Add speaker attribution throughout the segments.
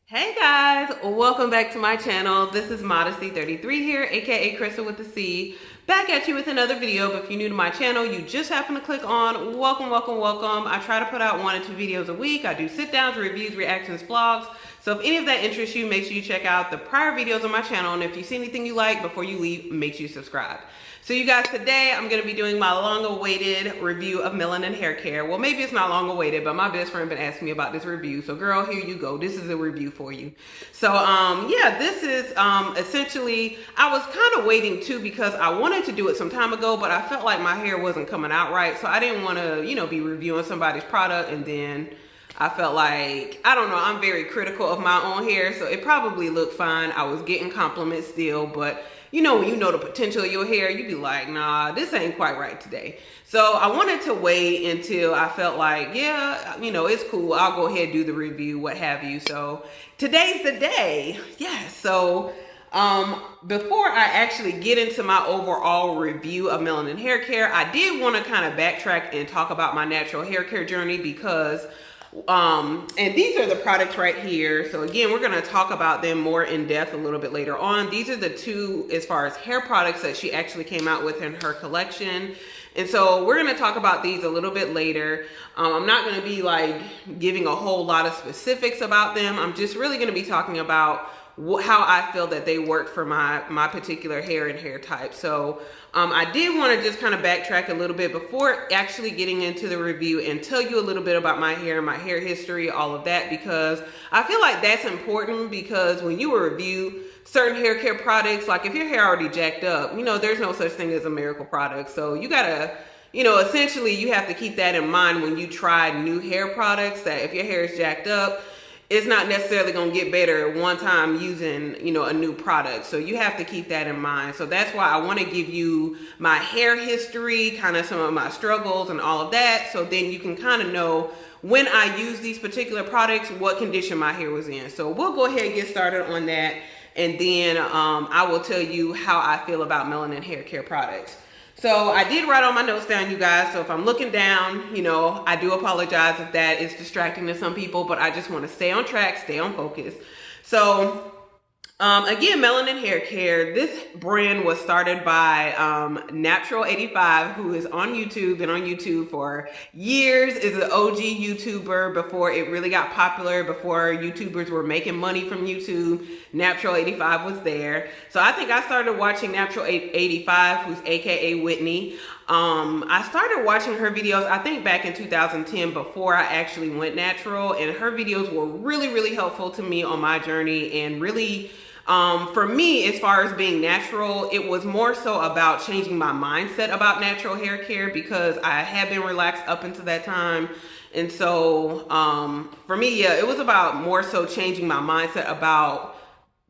Speaker 1: Hey guys, welcome back to my channel. This is Modesty33 here, aka Crystal with the C. Back at you with another video. But if you're new to my channel, you just happen to click on, welcome. I try to put out 1 to 2 videos a week. I do sit downs, reviews, reactions, vlogs. So if any of that interests you, make sure you check out the prior videos on my channel. And if you see anything you like before you leave, make sure you subscribe. So you guys, today I'm going to be doing my long-awaited review of Melanin hair care. Well, maybe it's not long-awaited, but my best friend been asking me about this review. So girl, here you go. This is a review for you. So yeah, this is essentially, I was kind of waiting too because I wanted to do it some time ago, but I felt like my hair wasn't coming out right. So I didn't want to, be reviewing somebody's product and then I felt like, I don't know, I'm very critical of my own hair, so it probably looked fine. I was getting compliments still, but when you know the potential of your hair, you be like, nah, this ain't quite right today. So I wanted to wait until I felt like, yeah, it's cool. I'll go ahead and do the review, what have you. So today's the day. Yeah, so before I actually get into my overall review of Melanin hair care, I did want to kind of backtrack and talk about my natural hair care journey because and these are the products right here. So again, we're going to talk about them more in depth a little bit later on. These are the 2 as far as hair products that she actually came out with in her collection. And so we're going to talk about these a little bit later. I'm not going to be like giving a whole lot of specifics about them. I'm just really going to be talking about how I feel that they work for my particular hair and hair type. So I did want to just kind of backtrack a little bit before actually getting into the review and tell you a little bit about my hair history, all of that, because I feel like that's important. Because when you review certain hair care products, like if your hair already jacked up, there's no such thing as a miracle product. So you gotta, essentially you have to keep that in mind when you try new hair products, that if your hair is jacked up, it's not necessarily going to get better at one time using, a new product. So you have to keep that in mind. So that's why I want to give you my hair history, kind of some of my struggles and all of that. So then you can kind of know when I use these particular products, what condition my hair was in. So we'll go ahead and get started on that. And then I will tell you how I feel about Melanin hair care products. So I did write all my notes down, you guys. So if I'm looking down, I do apologize if that is distracting to some people, but I just want to stay on track, stay on focus. So again, Melanin hair care. This brand was started by Natural85, who is on YouTube, been on YouTube for years, is an OG YouTuber before it really got popular, before YouTubers were making money from YouTube. Natural85 was there. So I think I started watching Natural85, who's AKA Whitney. I started watching her videos, I think back in 2010, before I actually went natural, and her videos were really, really helpful to me on my journey. And really, for me, as far as being natural, it was more so about changing my mindset about natural hair care, because I had been relaxed up until that time. And so for me, yeah, it was about more so changing my mindset about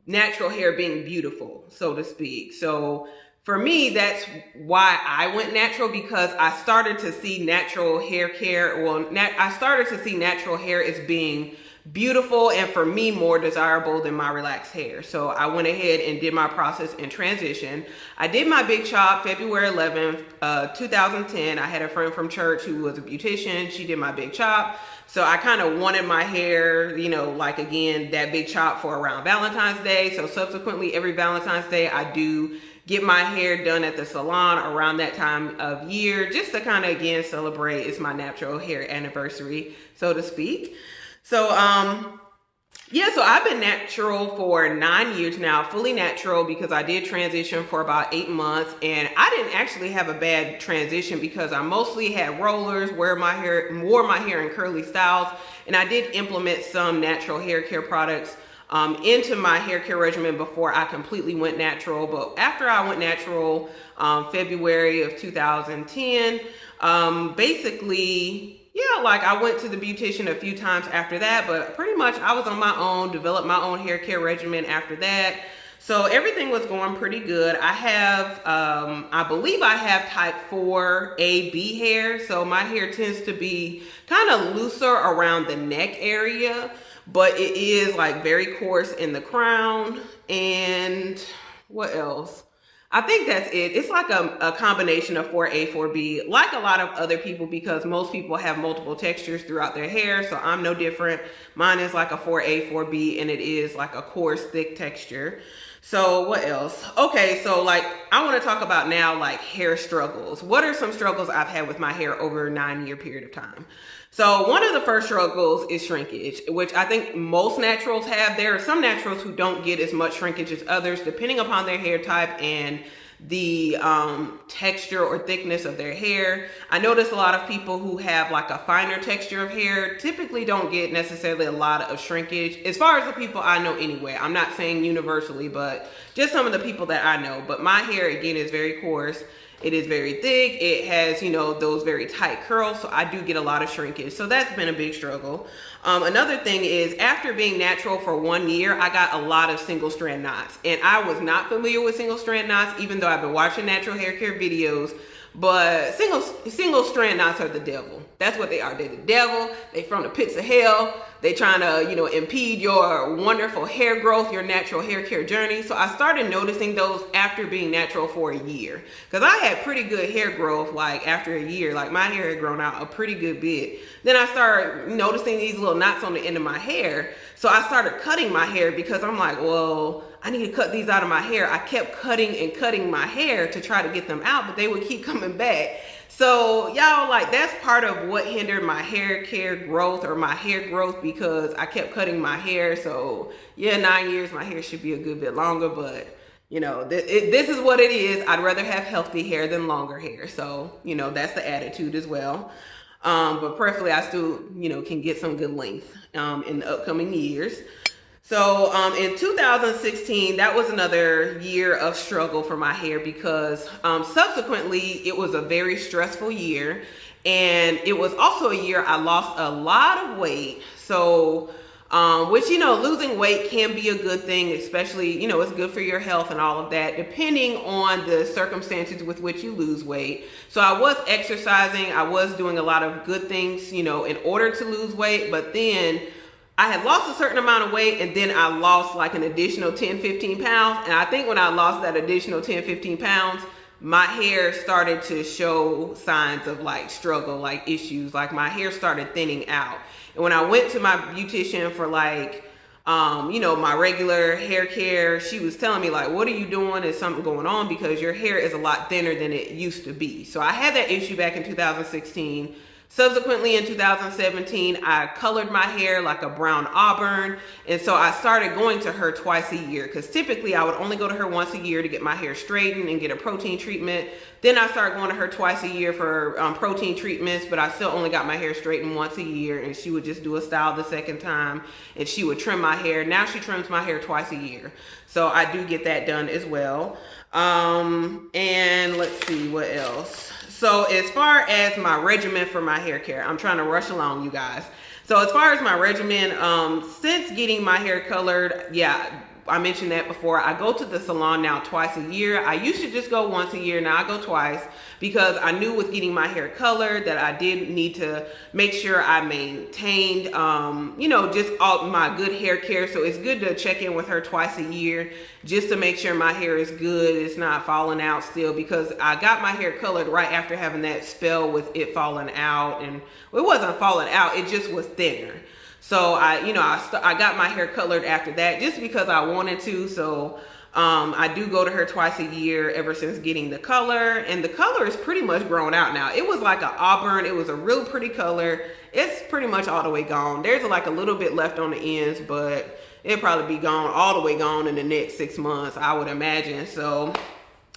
Speaker 1: natural hair being beautiful, so to speak. So for me, that's why I went natural, because I started to see natural hair care, I started to see natural hair as being beautiful and, for me, more desirable than my relaxed hair. So I went ahead and did my process and transition. I did my big chop February 11th, 2010. I had a friend from church who was a beautician. She did my big chop. So I kind of wanted my hair, like, again, that big chop for around Valentine's Day. So subsequently, every Valentine's Day, I do get my hair done at the salon around that time of year, just to kind of, again, celebrate. It's my natural hair anniversary, so to speak. So, yeah, so I've been natural for 9 years now, fully natural, because I did transition for about 8 months. And I didn't actually have a bad transition, because I mostly had rollers, wore my hair in curly styles. And I did implement some natural hair care products into my hair care regimen before I completely went natural. But after I went natural, February of 2010, basically, yeah, like I went to the beautician a few times after that, but pretty much I was on my own, developed my own hair care regimen after that. So everything was going pretty good. I have, I believe I have type 4AB hair. So my hair tends to be kind of looser around the neck area, but it is like very coarse in the crown. And what else? I think that's it. It's like a combination of 4A, 4B, like a lot of other people, because most people have multiple textures throughout their hair. So I'm no different. Mine is like a 4A, 4B, and it is like a coarse, thick texture. So what else? Okay, so like I want to talk about now like hair struggles. What are some struggles I've had with my hair over a 9-year period of time? So one of the first struggles is shrinkage, which I think most naturals have. There are some naturals who don't get as much shrinkage as others, depending upon their hair type and the texture or thickness of their hair. I notice a lot of people who have like a finer texture of hair typically don't get necessarily a lot of shrinkage, as far as the people I know anyway. I'm not saying universally, but just some of the people that I know. But my hair, again, is very coarse. It is very thick. It has, you know, those very tight curls. So I do get a lot of shrinkage. So that's been a big struggle. Another thing is, after being natural for 1 year, I got a lot of single strand knots. And I was not familiar with single strand knots, even though I've been watching natural hair care videos. But single strand knots are the devil. That's what they are. They're the devil. They from the pits of hell. They trying to, you know, impede your wonderful hair growth, your natural hair care journey. So I started noticing those after being natural for a year, because I had pretty good hair growth. Like after a year, like my hair had grown out a pretty good bit. Then I started noticing these little knots on the end of my hair. So I started cutting my hair, because I'm like, well, I need to cut these out of my hair. I kept cutting and cutting my hair to try to get them out, but they would keep coming back. So y'all, like, that's part of what hindered my hair care growth, or my hair growth, because I kept cutting my hair. So yeah, 9 years, my hair should be a good bit longer, but you know, this is what it is. I'd rather have healthy hair than longer hair. So, you know, that's the attitude as well. But preferably I still, you know, can get some good length in the upcoming years. So in 2016, that was another year of struggle for my hair, because subsequently it was a very stressful year, and it was also a year I lost a lot of weight. So which, you know, losing weight can be a good thing, especially, you know, it's good for your health and all of that, depending on the circumstances with which you lose weight. So I was exercising, I was doing a lot of good things, you know, in order to lose weight, but then I had lost a certain amount of weight, and then I lost like an additional 10, 15 pounds. And I think when I lost that additional 10, 15 pounds, my hair started to show signs of like struggle, like issues, like my hair started thinning out. And when I went to my beautician for like, you know, my regular hair care, she was telling me like, what are you doing? Is something going on? Because your hair is a lot thinner than it used to be. So I had that issue back in 2016. Subsequently, in 2017, I colored my hair like a brown auburn. And so I started going to her twice a year, because typically I would only go to her once a year to get my hair straightened and get a protein treatment. Then I started going to her twice a year for protein treatments, but I still only got my hair straightened once a year, and she would just do a style the second time, and she would trim my hair. Now she trims my hair twice a year. So I do get that done as well. And let's see what else. So as far as my regimen for my hair care, I'm trying to rush along, you guys. So as far as my regimen, since getting my hair colored, yeah, I mentioned that before. I go to the salon now twice a year. I used to just go once a year. Now I go twice, because I knew with getting my hair colored that I did need to make sure I maintained, you know, just all my good hair care. So it's good to check in with her twice a year, just to make sure my hair is good, it's not falling out still, because I got my hair colored right after having that spell with it falling out. And well, it wasn't falling out, it just was thinner. So I got my hair colored after that, just because I wanted to. So I do go to her twice a year ever since getting the color, and the color is pretty much grown out now. It was like an auburn. It was a real pretty color. It's pretty much all the way gone. There's like a little bit left on the ends, but it'll probably be gone, all the way gone in the next 6 months, I would imagine. So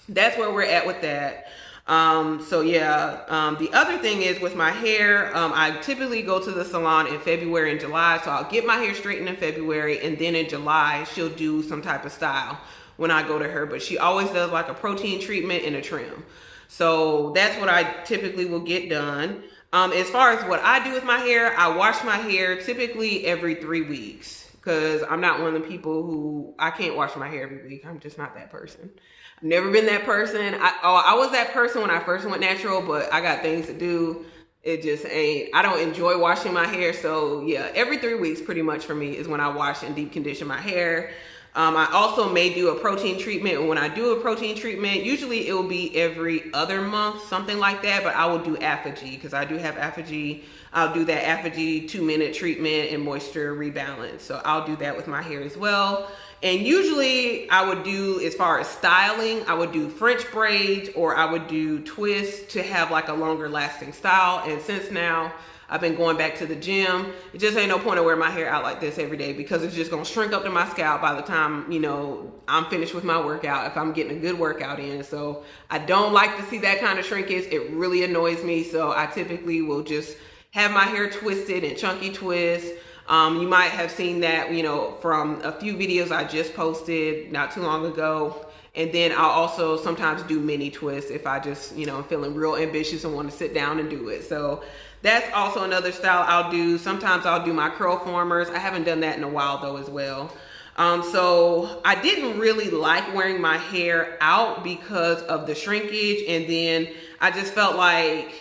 Speaker 1: that's where we're at with that. So yeah, the other thing is with my hair, I typically go to the salon in February and July. So I'll get my hair straightened in February, and then in July, she'll do some type of style when I go to her. But she always does like a protein treatment and a trim. So that's what I typically will get done. As far as what I do with my hair, I wash my hair typically every 3 weeks, because I'm not one of the people who, I can't wash my hair every week. I'm just not that person. I've never been that person. I was that person when I first went natural, but I got things to do. It just ain't, I don't enjoy washing my hair. So yeah, every 3 weeks pretty much for me is when I wash and deep condition my hair. I also may do a protein treatment, and when I do a protein treatment, usually it will be every other month, something like that, but I will do apogee because I do have apogee. I'll do that apogee 2-minute treatment and moisture rebalance. So I'll do that with my hair as well. And usually I would do, as far as styling, I would do French braids or I would do twists to have like a longer lasting style. And since now I've been going back to the gym, it just ain't no point of wearing my hair out like this every day because it's just gonna shrink up to my scalp by the time, you know, I'm finished with my workout, if I'm getting a good workout in. So I don't like to see that kind of shrinkage. It really annoys me. So I typically will just have my hair twisted and chunky twists. You might have seen that, you know, from a few videos I just posted not too long ago. And then I'll also sometimes do mini twists if I just, you know, I'm feeling real ambitious and want to sit down and do it. So that's also another style I'll do. Sometimes I'll do my curl formers. I haven't done that in a while though as well. So I didn't really like wearing my hair out because of the shrinkage. And then I just felt like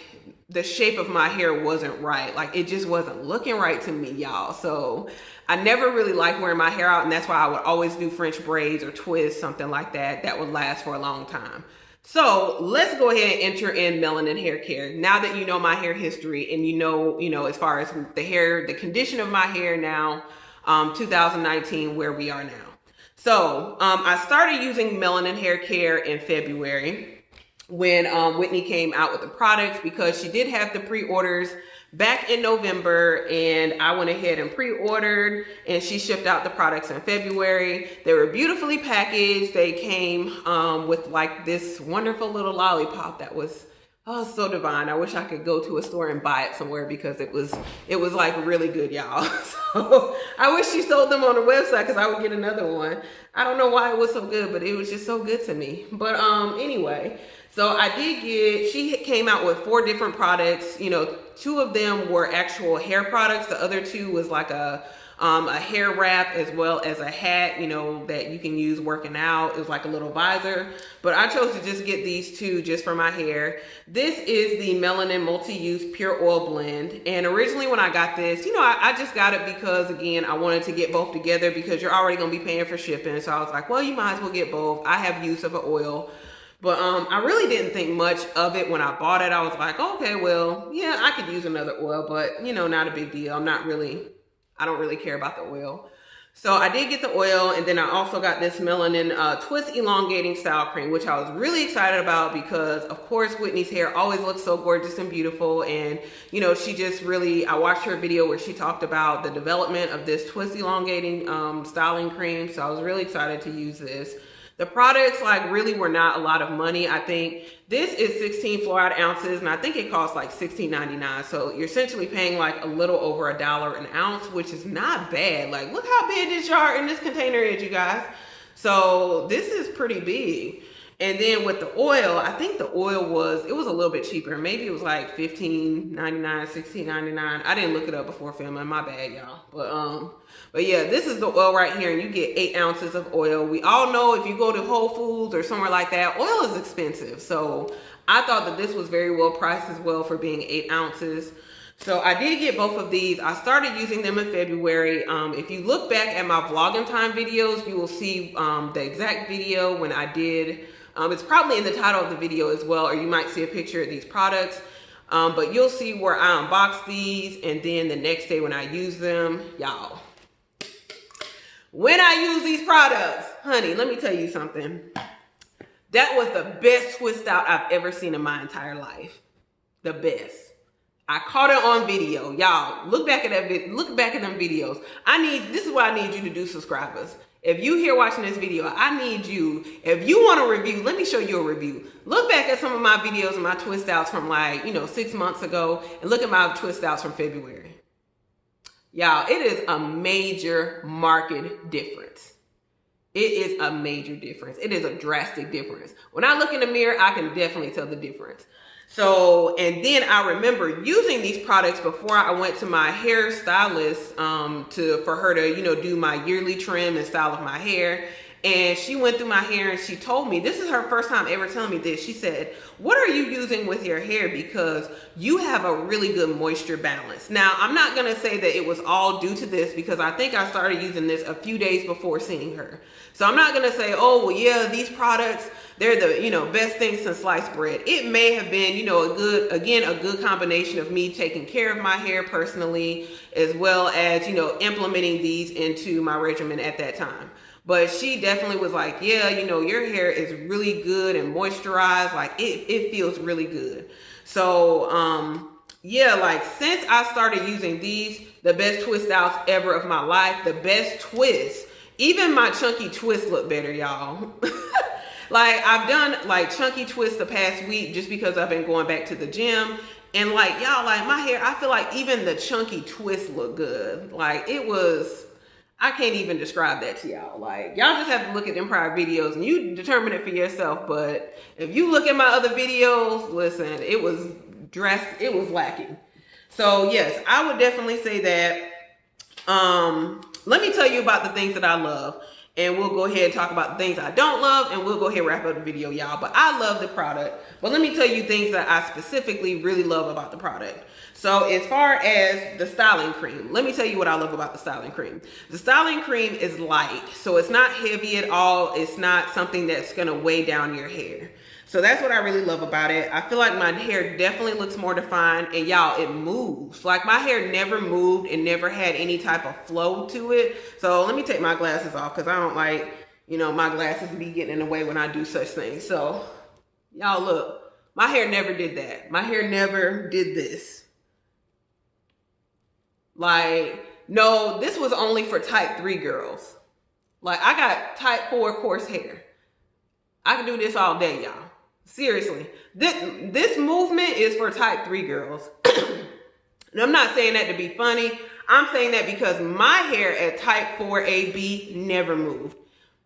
Speaker 1: the shape of my hair wasn't right. Like it just wasn't looking right to me, y'all. So I never really liked wearing my hair out, and that's why I would always do French braids or twists, something like that, that would last for a long time. So let's go ahead and enter in Melanin hair care. Now that you know my hair history and you know, as far as the hair, the condition of my hair now, 2019, where we are now. So I started using Melanin hair care in February when Whitney came out with the products, because she did have the pre-orders back in November, and I went ahead and pre-ordered, and she shipped out the products in February. They were beautifully packaged. They came with like this wonderful little lollipop that was, oh, so divine. I wish I could go to a store and buy it somewhere because it was like really good, y'all. So I wish she sold them on the website because I would get another one. I don't know why it was so good, but it was just so good to me. But anyway, so I did get, she came out with 4 different products. You know, 2 of them were actual hair products. The other 2 was like a hair wrap as well as a hat, you know, that you can use working out. It was like a little visor, but I chose to just get these 2 just for my hair. This is the Melanin Multi-Use Pure Oil Blend. And originally when I got this, you know, I just got it because, again, I wanted to get both together because you're already going to be paying for shipping. So I was like, well, you might as well get both. I have use of an oil. But I really didn't think much of it when I bought it. I was like, okay, well, yeah, I could use another oil, but, you know, not a big deal. I don't really care about the oil. So I did get the oil, and then I also got this Melanin Twist-Elongating Style Cream, which I was really excited about because, of course, Whitney's hair always looks so gorgeous and beautiful. And, you know, she just really, I watched her video where she talked about the development of this Twist-Elongating styling cream. So I was really excited to use this. The products like really were not a lot of money. I think this is 16 fluoride ounces, and I think it costs like $16.99. So you're essentially paying like a little over $1 an ounce, which is not bad. Like, look how big this jar in this container is, you guys. So this is pretty big. And then with the oil, I think the oil was a little bit cheaper. Maybe it was like $15.99, $16.99. I didn't look it up before filming, my bad, y'all. But yeah, this is the oil right here, and you get 8 ounces of oil. We all know if you go to Whole Foods or somewhere like that, oil is expensive. So I thought that this was very well priced as well for being 8 ounces. So I did get both of these. I started using them in February. If you look back at my vlogging time videos, you will see the exact video when I did. It's probably in the title of the video as well, or you might see a picture of these products. But you'll see where I unboxed these, and then the next day when I use them, y'all. When I use these products, honey, let me tell you something. That was the best twist out I've ever seen in my entire life. The best. I caught it on video. Y'all, look back at that look back at them videos. This is what I need you to do, subscribers. If you here watching this video, I need you, if you want a review, let me show you a review. Look back at some of my videos and my twist outs from like, 6 months ago, and look at my twist outs from February. Y'all, it is a major market difference. It is a major difference. It is a drastic difference. When I look in the mirror, I can definitely tell the difference. So, and then I remember using these products before I went to my hair stylist for her to, do my yearly trim and style of my hair. and she went through my hair and she told me, this is her first time ever telling me this. She said, what are you using with your hair? Because you have a really good moisture balance. Now, I'm not going to say that it was all due to this, because I think I started using this a few days before seeing her. So I'm not going to say, oh, well, yeah, these products, they're the, you know, best thing since sliced bread. It may have been, you know, a good combination of me taking care of my hair personally, as well as, you know, implementing these into my regimen at that time. But she definitely was like, yeah, you know, your hair is really good and moisturized. Like it feels really good. So, yeah, like since I started using these, the best twist outs ever of my life, the best twist, even my chunky twist look better, y'all. Like I've done like chunky twists the past week just because I've been going back to the gym. And like, y'all, like my hair, I feel like even the chunky twist look good. Like it was, I can't even describe that to y'all. Like y'all just have to look at them prior videos and you determine it for yourself. But if you look at my other videos, listen, it was lacking. So yes, I would definitely say that. Let me tell you about the things that I love, and we'll go ahead and talk about the things I don't love, and we'll go ahead and wrap up the video, y'all. But I love the product, but let me tell you things that I specifically really love about the product. So as far as the styling cream, let me tell you what I love about the styling cream. The styling cream is light, so it's not heavy at all. It's not something that's gonna weigh down your hair. So that's what I really love about it. I feel like my hair definitely looks more defined, and y'all, it moves. Like my hair never moved and never had any type of flow to it. So let me take my glasses off because I don't like, you know, my glasses be getting in the way when I do such things. So y'all look, my hair never did that. My hair never did this. Like, no, this was only for type 3 girls. Like I got type 4 coarse hair. I can do this all day, y'all. Seriously, this movement is for type 3 girls. And I'm not saying that to be funny. I'm saying that because my hair at type 4AB never moved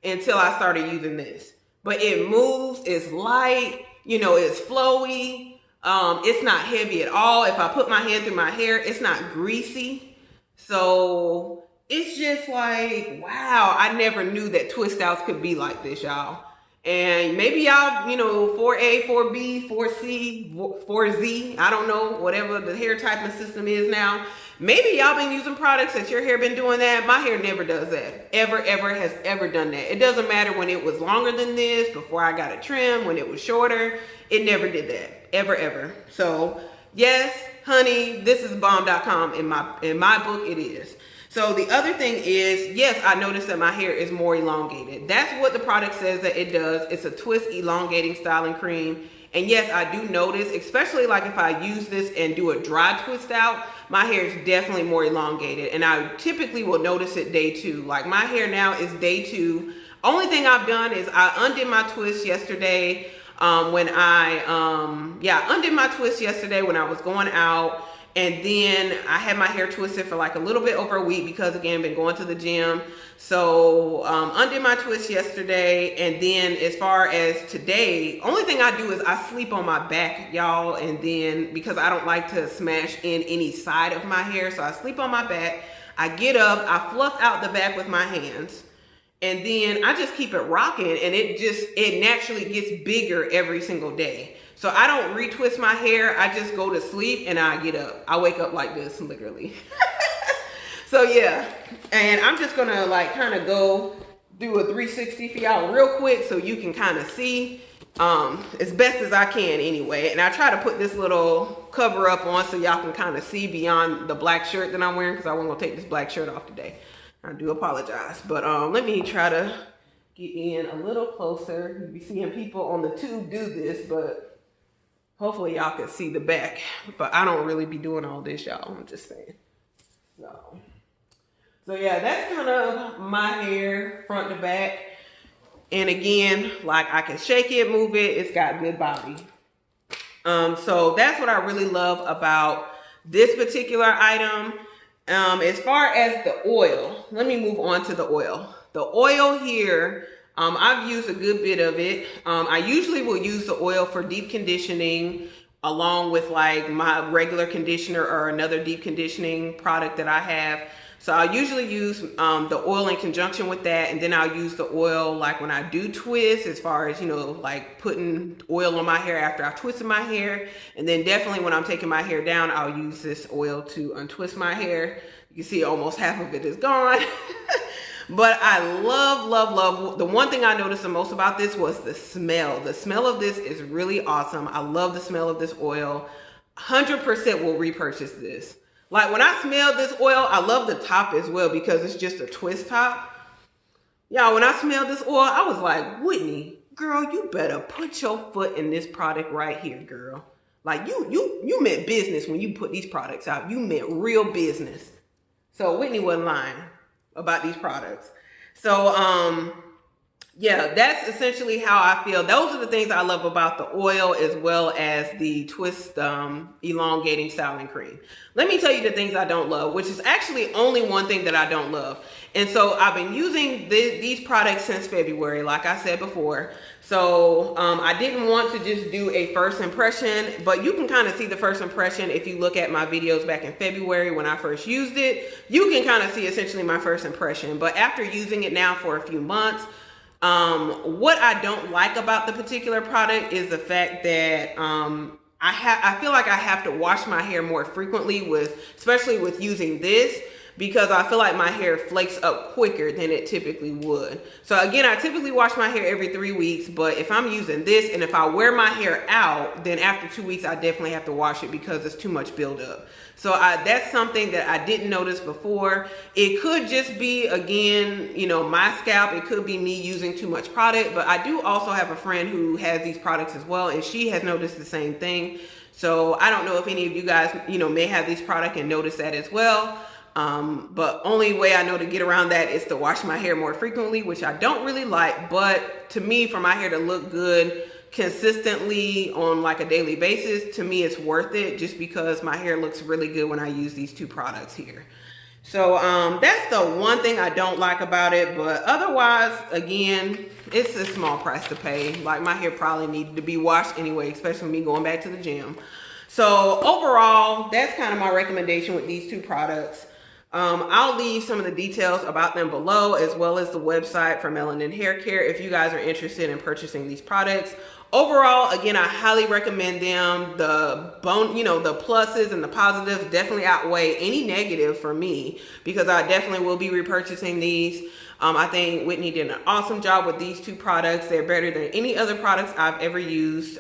Speaker 1: until I started using this. But it moves, it's light, you know, it's flowy. It's not heavy at all. If I put my hand through my hair, it's not greasy. So it's just like, wow, I never knew that twist outs could be like this, y'all. And maybe y'all, you know, 4A, 4B, 4C, 4Z, I don't know, whatever the hair typing system is now. Maybe y'all been using products that your hair been doing that. My hair never does that. Ever has ever done that. It doesn't matter when it was longer than this, before I got a trim, when it was shorter. It never did that. Ever. So yes, honey, this is bomb.com. In my book, it is. So the other thing is, yes, I noticed that my hair is more elongated. That's what the product says that it does. It's a twist-elongating styling cream. And yes, I do notice, especially like if I use this and do a dry twist out, my hair is definitely more elongated. And I typically will notice it day 2. Like my hair now is day 2. Only thing I've done is I undid my twist yesterday when I undid my twist yesterday when I was going out. And then I had my hair twisted for like a little bit over a week because, again, been going to the gym. So undid my twist yesterday. And then as far as today, only thing I do is I sleep on my back, y'all. And then because I don't like to smash in any side of my hair, so I sleep on my back. I get up, I fluff out the back with my hands. And then I just keep it rocking, and it naturally gets bigger every single day. So I don't retwist my hair. I just go to sleep and I get up. I wake up like this, literally. So yeah, and I'm just gonna like kind of go do a 360 for y'all real quick so you can kind of see as best as I can anyway. And I try to put this little cover up on so y'all can kind of see beyond the black shirt that I'm wearing, because I wasn't gonna take this black shirt off today. I do apologize, but let me try to get in a little closer. You'll be seeing people on the tube do this, but hopefully y'all can see the back. But I don't really be doing all this, y'all. I'm just saying. So yeah, that's kind of my hair front to back. And again, like I can shake it, move it. It's got good body. So that's what I really love about this particular item. As far as the oil, let me move on to the oil. The oil here, I've used a good bit of it. I usually will use the oil for deep conditioning along with like my regular conditioner or another deep conditioning product that I have. So I usually use the oil in conjunction with that, and then I'll use the oil like when I do twist, as far as, you know, like putting oil on my hair after I've twisted my hair. And then definitely when I'm taking my hair down, I'll use this oil to untwist my hair. You can see almost half of it is gone. But I love. The one thing I noticed the most about this was the smell. The smell of this is really awesome. I love the smell of this oil. 100% will repurchase this. Like when I smelled this oil, I love the top as well because it's just a twist top. Y'all, when I smelled this oil, I was like, Whitney, girl, you better put your foot in this product right here, girl. Like you meant business when you put these products out. You meant real business. So Whitney wasn't lying about these products. So yeah, that's essentially how I feel. Those are the things I love about the oil, as well as the Twist Elongating styling cream. Let me tell you the things I don't love, which is actually only one thing that I don't love. And so I've been using these products since February, like I said before. So I didn't want to just do a first impression, but you can kind of see the first impression if you look at my videos back in February when I first used it. You can kind of see essentially my first impression. But after using it now for a few months, what I don't like about the particular product is the fact that I feel like I have to wash my hair more frequently, especially with using this, because I feel like my hair flakes up quicker than it typically would. So again, I typically wash my hair every 3 weeks, but if I'm using this and if I wear my hair out, then after 2 weeks, I definitely have to wash it because it's too much buildup. So that's something that I didn't notice before. It could just be, again, you know, my scalp. It could be me using too much product, but I do also have a friend who has these products as well, and she has noticed the same thing. So I don't know if any of you guys, you know, may have these products and notice that as well. But only way I know to get around that is to wash my hair more frequently, which I don't really like. But to me, for my hair to look good consistently on like a daily basis, to me it's worth it, just because my hair looks really good when I use these two products here. So that's the one thing I don't like about it. But otherwise, again, it's a small price to pay. Like my hair probably needed to be washed anyway, especially me going back to the gym. So overall, that's kind of my recommendation with these two products. I'll leave some of the details about them below, as well as the website for Melanin Hair Care if you guys are interested in purchasing these products. Overall, again, I highly recommend them. The pluses and the positives definitely outweigh any negative for me, because I definitely will be repurchasing these. I think Whitney did an awesome job with these two products. They're better than any other products I've ever used.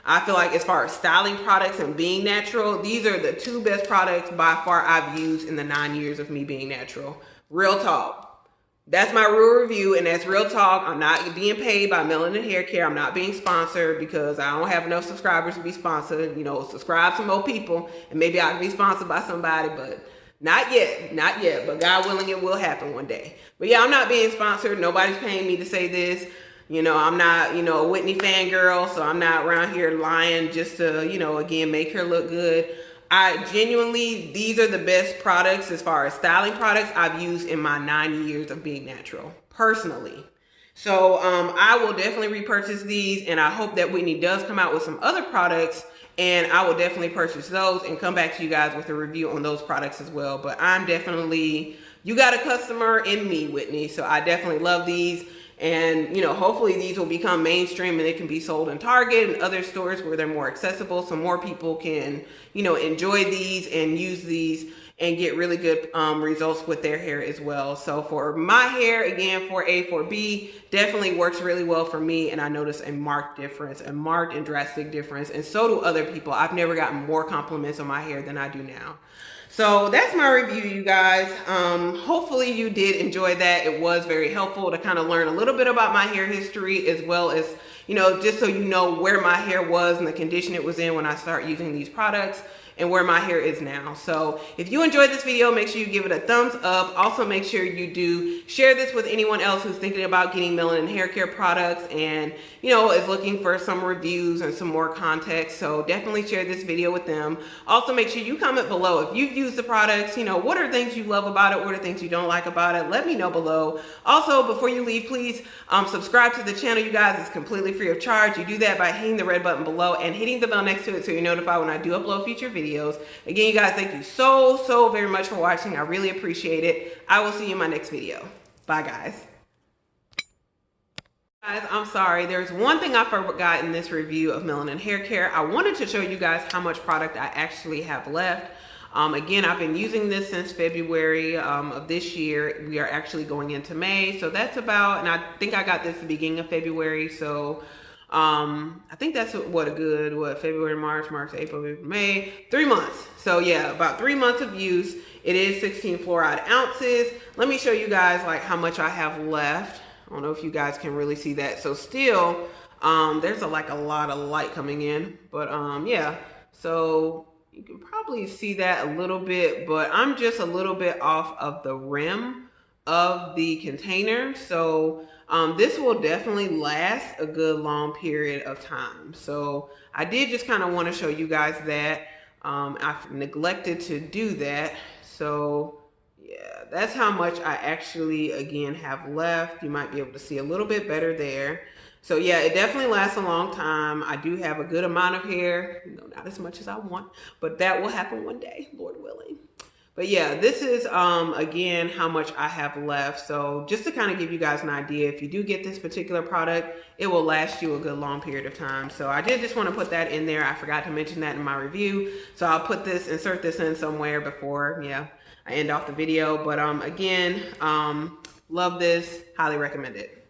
Speaker 1: I feel like as far as styling products and being natural, these are the two best products by far I've used in the 9 years of me being natural. Real talk. That's my real review, and that's real talk. I'm not being paid by Melanin Hair Care. I'm not being sponsored, because I don't have enough subscribers to be sponsored. You know, subscribe some more people and maybe I can be sponsored by somebody, but not yet, not yet. But God willing, it will happen one day. But yeah, I'm not being sponsored. Nobody's paying me to say this. You know, I'm not, you know, a Whitney fangirl, so I'm not around here lying just to, you know, again, make her look good. I genuinely, these are the best products as far as styling products I've used in my 9 years of being natural, personally. So I will definitely repurchase these, and I hope that Whitney does come out with some other products, and I will definitely purchase those and come back to you guys with a review on those products as well. But I'm definitely, you got a customer in me, Whitney, so I definitely love these. And, you know, hopefully these will become mainstream and they can be sold in Target and other stores where they're more accessible, so more people can, you know, enjoy these and use these and get really good results with their hair as well. So for my hair, again, for A, for B, definitely works really well for me, and I notice a marked difference, a marked and drastic difference, and so do other people. I've never gotten more compliments on my hair than I do now. So that's my review, you guys. Hopefully you did enjoy that. It was very helpful to kind of learn a little bit about my hair history, as well as, you know, just so you know where my hair was and the condition it was in when I started using these products, and where my hair is now. So if you enjoyed this video, make sure you give it a thumbs up. Also, make sure you do share this with anyone else who's thinking about getting Melanin Hair Care products and, you know, is looking for some reviews and some more context. So definitely share this video with them. Also, make sure you comment below if you've used the products. You know, what are things you love about it? What are things you don't like about it? Let me know below. Also, before you leave, please subscribe to the channel, you guys. It's completely free of charge. You do that by hitting the red button below and hitting the bell next to it so you're notified when I do upload future videos. videos. Again, you guys, thank you so very much for watching. I really appreciate it. I will see you in my next video. Bye, guys. Guys, I'm sorry. There's one thing I forgot in this review of Melanin hair care. I wanted to show you guys how much product I actually have left. Again, I've been using this since February of this year. We are actually going into May. So that's about, and I think I got this at the beginning of February. So I think that's February, March, April, May, 3 months. So yeah, about 3 months of use. It is 16 fluoride ounces. Let me show you guys like how much I have left. I don't know if you guys can really see that. So still, there's a lot of light coming in, but yeah. So you can probably see that a little bit, but I'm just a little bit off of the rim of the container. So this will definitely last a good long period of time. So I did just kind of want to show you guys that. I've neglected to do that. So yeah, that's how much I actually, again, have left. You might be able to see a little bit better there. So yeah, it definitely lasts a long time. I do have a good amount of hair, not as much as I want, but that will happen one day, Lord willing. But yeah, this is, again, how much I have left. So just to kind of give you guys an idea, if you do get this particular product, it will last you a good long period of time. So I did just want to put that in there. I forgot to mention that in my review. So I'll insert this in somewhere before, yeah, I end off the video. But again, love this, highly recommend it.